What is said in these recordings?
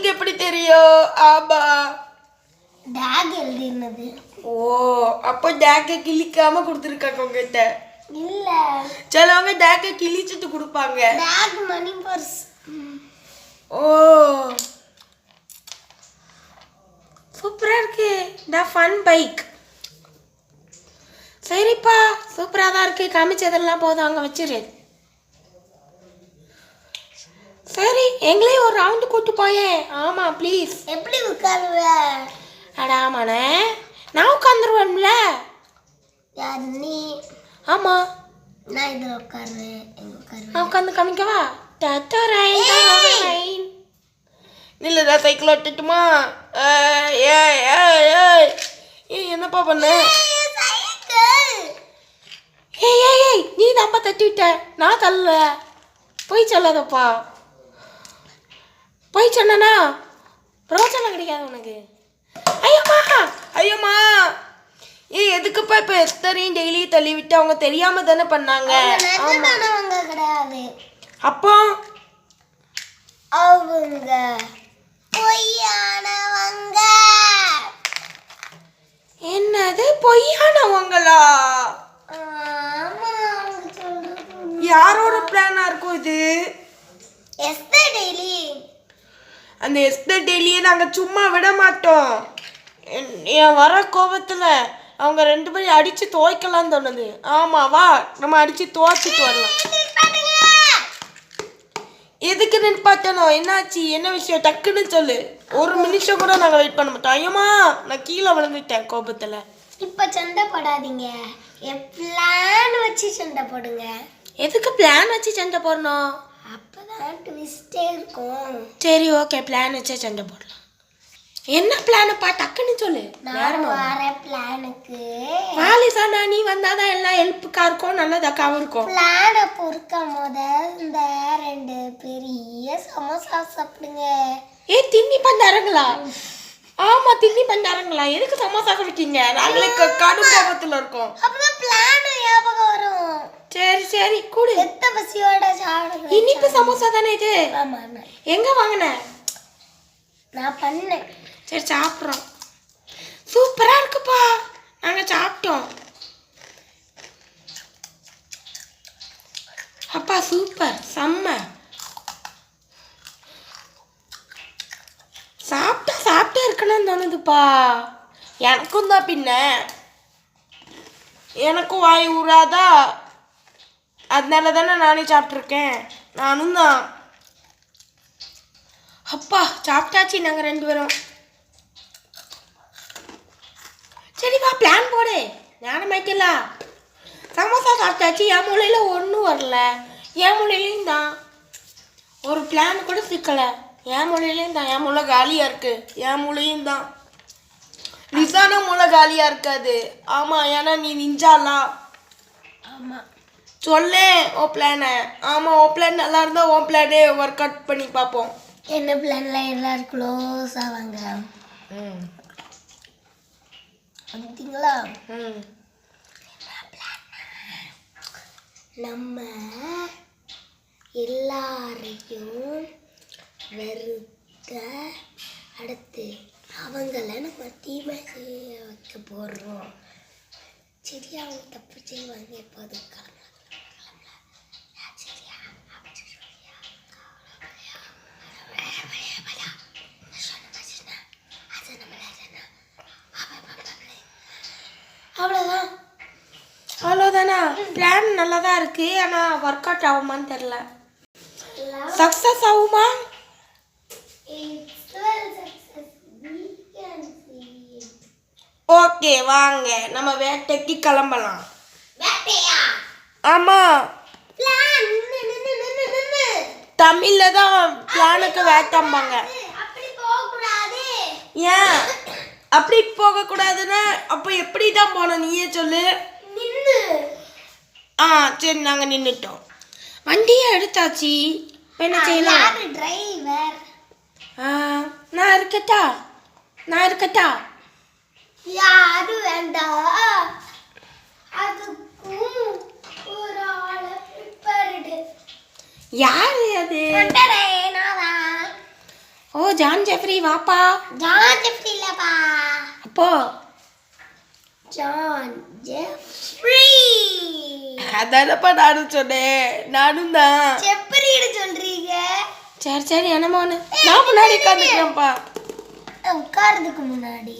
உங்களுக்கு எப்படி தெரியும்? ஆமா டாக் எழுதினது. ஓ அப்போ டாக்கை கிழிக்காம கொடுத்துருக்காங்க உங்ககிட்ட. இல்ல சிலவங்க டாக்கை கிழிச்சிட்டு கொடுப்பாங்க. டாக் மணி பர்ஸ். ஓ சூப்பரா இருக்கு. நான் ஃபன் பைக். சரிப்பா சூப்பராக தான் இருக்கு. காமிச்சதெல்லாம் போதும், அங்கே வச்சிரு. சரி எங்களையும் ஒரு ரவுண்டு கூட்டு போயேன். ஆமாம் ப்ளீஸ். எப்படி உட்காருவ? அட ஆமாண்ணே, நான் உட்காந்துருவேன்ல. யார் நீ? ஆமாம் நான் இதில் உட்காருவேன். எங்க உட்காருவேன்? நான் உட்காந்து காமிக்கவா? இல்லைடா சைக்கிள் ஓட்டுட்டுமா? என்னப்பா பண்ண? ஏய் ஏய் ஏய் நீ தான்ப்பா தட்டிவிட்ட, நான் தள்ள. போய் சொல்லாதப்பா. போய் சொன்னா பிரோஜனம் கிடைக்காது உனக்கு. ஐயோம்மா ஐயோம்மா. எதுக்குப்பா இப்போ எஸ்தரையும் டெய்லி தள்ளி விட்டு? அவங்க தெரியாம தானே பண்ணாங்க. அவங்க கிடையாது. அப்போ அவங்க பொய்யானவங்க. என்னது பொய்யானவங்களா? ஆமா அவங்க சொல்றது. யாரோட பிளானா இருக்கும் இது? Esther daily. அந்த எஸ்தர் டெய்லியை நாங்கள் சும்மா விட மாட்டோம். என் வர கோபத்தில் அவங்க 2 பேரும் அடித்து துவைக்கலான்னு தோணுது. ஆமாம் வா நம்ம அடித்து துவைச்சிட்டு வரலாம். எதுக்கு நிற்பாட்டணும்? என்னாச்சு? என்ன விஷயம்? டக்குன்னு சொல்லு. 1 நிமிஷம் கூட நாங்கள் வெயிட் பண்ண மாட்டோம். ஐயம்மா நான் கீழே விழுந்துட்டேன் கோபத்தில். இப்போ சண்டை போடாதீங்க, பிளான் வச்சு சண்டை போடுங்க. எதுக்கு பிளான் வச்சு சண்டை போடணும்? அப்பதான் ட்விஸ்டே இருக்கும். சரி ஓகே பிளான் வச்சே சண்டை போடலாம். என்ன பிளானுப்பா? டக்குன்னு சொல்லு. நான் வர பிளானுக்கு வாலிசானா நீ வந்தாதான் எல்லாம் ஹெல்ப்புக்கா இருக்கும், நல்லதாக்காவும் இருக்கும். பிளானை பொறுக்கும் போது இந்த 2 பெரிய சமோசா சாப்பிடுங்க. தின்னி பண்டாரங்களா? ஆமா தின்னி பண்டாரங்களா? எதுக்கு சமோசா குடிக்கீங்க? நாங்களே கடும் கோபத்துல இருக்கோம். அப்பதான் பிளான் ஞாபகம் வரும். சரி சரி கூடு. எத்த பசியோட சாப்பிடுங்க. இனிப்பு சமோசா தானே இது? ஆமா எங்க வாங்கின? நான் பண்ணேன். சரி சாப்பிட்றோம். சூப்பரா இருக்குப்பா. நாங்க சாப்பிட்டோம். அப்பா சூப்பர் செம்ம. சாப்பிட்டே இருக்கணும்னு தோணுதுப்பா. எனக்கும் தான். பின்ன எனக்கும் வாய் ஊறாதா? அதனால தானே நானே சாப்பிட்ருக்கேன். நானும் தான். அப்பா சாப்பிட்டாச்சு நாங்கள் 2 பேரும். சரிப்பா பிளான் போடு. ஞானம் ஆயிட்டல. சமோசா சாப்பிட்டாச்சு. என் மூலையில் ஒன்றும் வரல. என் மூலையிலையும் தான் ஒரு பிளான் கூட சிக்கலை. என் மூலையிலையும் தான். என் மூளை காலியாக இருக்கு. என் மூலையும் தான். ரிசான மூளை காலியாக இருக்காது. ஆமாம் ஏன்னா நீ நிஞ்சாலா. ஆமாம் சொல்லே ஓ பிளானை. ஆமாம் ஓ பிளான் நல்லா இருந்தால் ஓ பிளானே ஒர்க் அவுட் பண்ணி பார்ப்போம். என்ன பிளான்ல எல்லாரும் க்ளோஸ் ஆவாங்க. பார்த்தீங்களா? நம்ம எல்லாரையும் வெறுத்த அடுத்து அவங்கள நம்ம தீமை வைக்க போடுறோம். சரியா? அவங்க தப்பு செய்வாங்க. எப்போதும் அவ்வளோதான். அவ்வளோதானா? பிளான் நல்லா தான் இருக்கு. ஆனால் ஒர்க் அவுட் ஆகுமான்னு தெரில. சக்ஸஸ் ஆகுமா? ஓகே வாங்க நம்ம வேட்டைக்கு கிளம்பலாம். ஆமா தமிழ்ல தான் பிளானுக்கு வேட்டம்பாங்க. ஏன் அப்படி போக கூடாதுன்னா அப்ப எப்படி தான் போனோம் நீயே சொல்லு. சரி நாங்க நின்னுட்டோம். வண்டியை எடுத்தாச்சு. என்ன செய்யலாம்? டிரைவர் நான் இருக்கட்டா? யாரு வேண்டாம். அதுக்கும் ஒரு ஆளை ப்ரிப்பேர்டு. யாரு அது? ஓ ஜான் ஜெஃப்ரி வாப்பா. ஜான் ஜெஃப்ரி இல்லப்பா, அப்போ ஜான் ஜெஃப்ரி. அதானப்பா நானும் சொன்னேன். நானும் தான். ஜெஃப்ரின்னு சொல்றீங்க. சரி சரி என்னமோ ஒன்று. நான் முன்னாடி உட்காந்துக்கிறேன்ப்பா. உட்கார்றதுக்கு முன்னாடி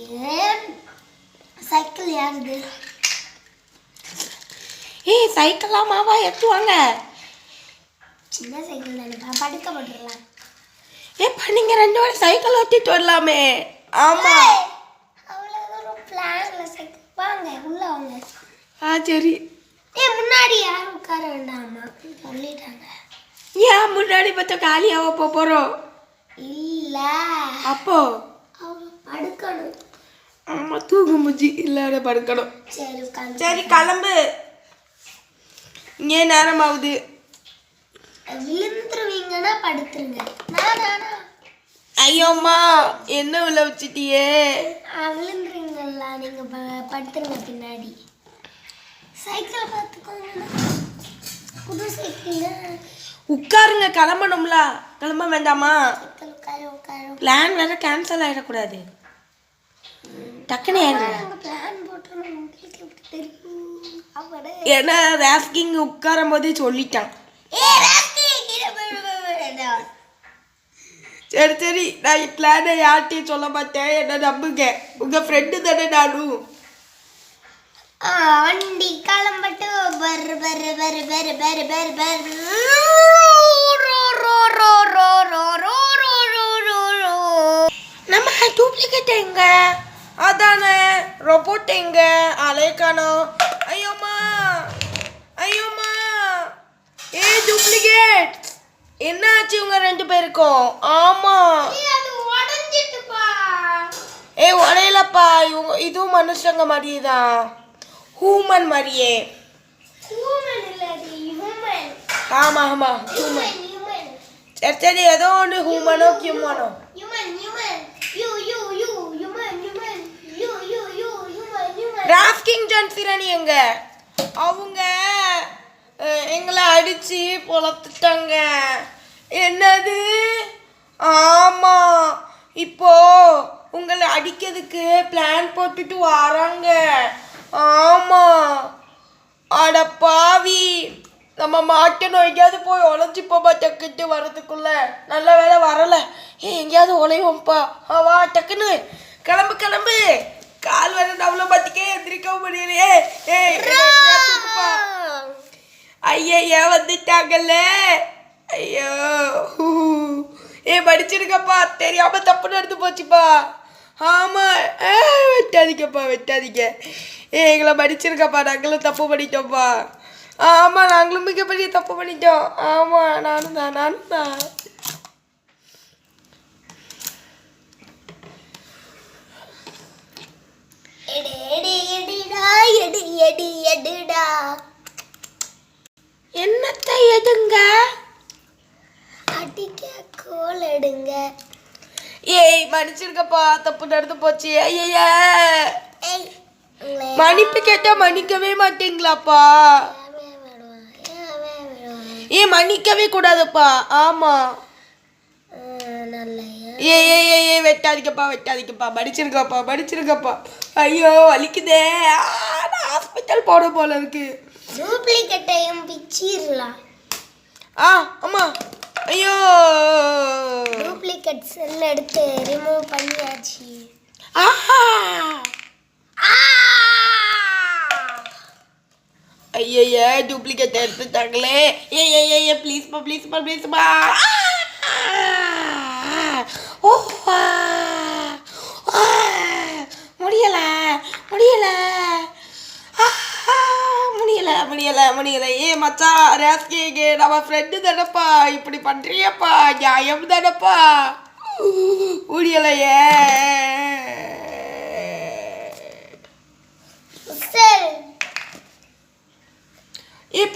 சைக்கிள் யாருது? ஏய் சைக்கிளாமாவா எடுத்துவாங்க. சின்ன சைக்கிள் தானேப்பா, படுக்க போட்டுடலாம். ஏப்பா நீங்க 2 பேரும் சைக்கிள் ஓட்டிட்டு வரலாமே. ஆமா அவ்வளோ தூரம் பிளான்ல சைக்கிள். வாங்க உள்ள வாங்க. சரி. முன்னாடி யாரும் உட்கார வேண்டாமா சொல்லிட்டாங்க. ஏன் முன்னாடி பார்த்தா காலியாக போகிறோம்? இல்ல அப்போ அவங்க படுக்கணும். ஆமா தூக்கு முச்சி இல்லாத படுக்கணும். சரி உட்காந்து. சரி கிளம்பு, இங்கே நேரம் ஆகுது. விழுந்துருவீங்கன்னா படுத்துருங்க. நானா ஐயோம்மா என்ன விழ வச்சிட்டியே. விழுந்துருவீங்களா? நீங்க படுத்துருங்க பின்னாடி. சைக்கிள் பார்த்துக்கோங்க, புது சைக்கிள். உட்காருங்க, கிளம்பணும்ல. கிளம்ப வேண்டாமா? சைக்கிள் உட்காரு உட்காரு. பிளான் வேற கேன்சல் ஆகிடக்கூடாது. டக்குன்னு ஏறுங்க. பிளான் போட்டுருணும். உங்களுக்கு எப்படி தெரியும்? அவட ஏன்னா ராஸ்கிங் உட்காரும் போதே சொல்லிட்டான். சரி சரி நான் பிளானை யார்கிட்டையும் சொல்ல மாட்டேன், என்ன நம்புங்க. உங்க ஃப்ரெண்டு தானே நானும். வண்டி கிளம்பட்டு பர் பர் பர் பர் பர் பர் பர். நம்ம டூப்ளிகேட் எங்க? அதானே ரோபோட் எங்க? அலைக்கணும். ஐயோம்மா ஐயோம்மா. ஏ டூப்ளிகேட் என்ன ஆச்சு உங்க 2 பேருக்கும்? ஆமா அது உடைஞ்சிட்டுப்பா. ஏ உடையலப்பா. இவங்க இதுவும் மனுஷங்க மாதிரியே தான், ஹூமன் மாதிரியே. ஹியூமன் இல்ல, அது ஹியூமன். ஆமா ஆமா ஹூமன். ஹியூமன் சரி சரி ஏதோ ஒன்று ஹூமனோ கியூமனோ. Human human you you you human human you you you human human. ராஸ்கிங் ஜான்சிராணி எங்க? அவங்க எங்களை அடிச்சு பொழத்துட்டாங்க. என்னது? ஆமா இப்போ உங்களை அடிக்கிறதுக்கு பிளான் போட்டுட்டு வராங்க. ஆமா அட பாவி, நம்ம மாட்டணும். எங்கேயாவது போய் உழைச்சிப்போமா டக்குட்டு வர்றதுக்குள்ள. நல்ல வேலை வரலை. எங்கேயாவது உழைவோம்ப்பா. வா டக்குன்னு கிளம்பு கிளம்பு. கால் வேற அவ்வளோ பார்த்திக்கே எந்திரிக்கவும் முடியலையே. தூக்குப்பா. ஐயா வந்துட்டாங்கல்ல. ஐயோ படிச்சிருக்கப்பா, தெரியாம தப்பு நடந்து போச்சுப்பா. ஆமா வெட்டாதீங்கப்பா வெட்டாதீங்க. எங்களை படிச்சிருக்கப்பா, நாங்களும் தப்பு பண்ணிட்டோம்ப்பா. ஆமா நாங்களும் மிகப்பெரிய தப்பு பண்ணிட்டோம். ஆமா நானும் தான். என்னத்தை எடுங்க? அடிக்க கோல் எடுங்க. ஏய் மன்னிச்சிருக்கப்பா, தப்பு நடந்து போச்சு. ஐயா மன்னிப்பு கேட்டா மன்னிக்கவே மாட்டீங்களாப்பா? மன்னிக்கவே கூடாதுப்பா. ஆமா ஏ வெட்டாதீங்கப்பா. படிச்சிருக்கப்பா. ஐயோ வலிக்குதே. நான் ஹாஸ்பிட்டல் போட போல இருக்கு. டூப்ளிகேட்டையும் பிச்சிரலாம். ஆமா ஐயோ டூப்ளிகேட் செல் எடுத்து ரிமூவ் பண்ணியாச்சு. ஐயா டூப்ளிகேட் எடுத்துட்டாங்களே. ஏ ப்ளீஸ்ப்பா. முடியல. ஏ மச்சான் ராஸ்கேங்க, நம்ம ஃப்ரெண்டு தானப்பா, இப்படி பண்றியப்பா, நியாயம் தானப்பா. முடியலையே.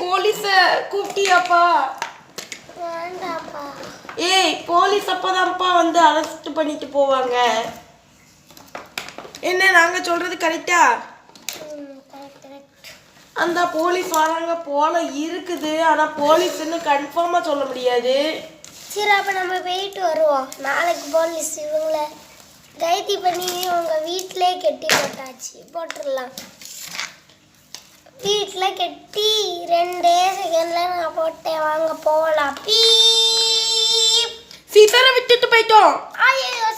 போலீஸ கூப்பிட்டியாப்பா? ஏய் போலீஸ் அப்பதான்ப்பா வந்து அரெஸ்ட் பண்ணிட்டு போவாங்க. என்ன நாங்க சொல்றது கரெக்டா? அந்த போலீஸ் வராங்க போல இருக்குது, ஆனா போலீஸ்ன்னு கன்ஃபார்மா சொல்ல முடியாது. சரி அப்போ நம்ம போயிட்டு வருவோம். நாளைக்கு போலீஸ் இவங்கள கைது பண்ணி அவங்க வீட்டிலே கெட்டி போட்டுடலாம். வீட்டில் கெட்டி 2 செகண்டில் நான் போட்டேன். வாங்க போகலாம். சீதாரை விட்டுட்டு போயிட்டோம். ஐயோ